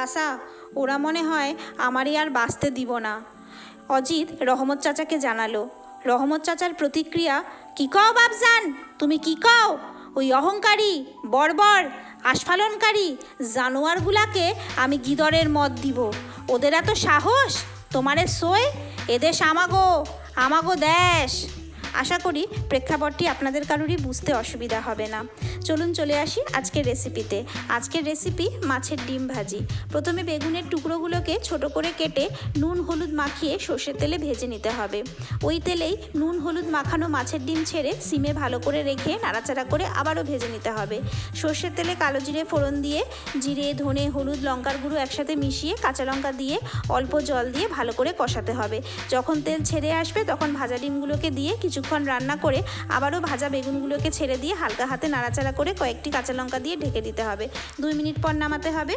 আশা, ওরা মনে হয় আমারই আর বাঁচতে দিব না। অজিত রহমত চাচাকে জানালো। রহমত চাচার প্রতিক্রিয়া, কি কও বাপজান, তুমি কি কও? ওই অহংকারী, বর্বর, আস্ফালনকারী জানোয়ারগুলাকে আমি গিদরের মদ দিব। ওদের এত সাহস তোমারে সই? এদেশ আমাগো দেশ। আশা করি প্রেক্ষাপটটি আপনাদের কারোরই বুঝতে অসুবিধা হবে না। চলুন চলে আসি আজকের রেসিপিতে। আজকের রেসিপি মাছের ডিম ভাজি। প্রথমে বেগুনের টুকরোগুলোকে ছোট করে কেটে নুন হলুদ মাখিয়ে সর্ষের তেলে ভেজে নিতে হবে। ওই তেলেই নুন হলুদ মাখানো মাছের ডিম ছেড়ে সিমে ভালো করে রেখে নাড়াচাড়া করে আবারও ভেজে নিতে হবে। সর্ষের তেলে কালো জিরে ফোড়ন দিয়ে জিরে, ধনে, হলুদ, লঙ্কার গুঁড়ো একসাথে মিশিয়ে কাঁচা লঙ্কা দিয়ে অল্প জল দিয়ে ভালো করে কষাতে হবে। যখন তেল ছেড়ে আসবে তখন ভাজা ডিমগুলোকে দিয়ে কিছুক্ষণ রান্না করে আবারও ভাজা বেগুনগুলোকে ছেড়ে দিয়ে হালকা হাতে নাড়াচাড়া করে কয়েকটি কাঁচা লঙ্কা দিয়ে ঢেকে দিতে হবে। 2 মিনিট পর নামাতে হবে।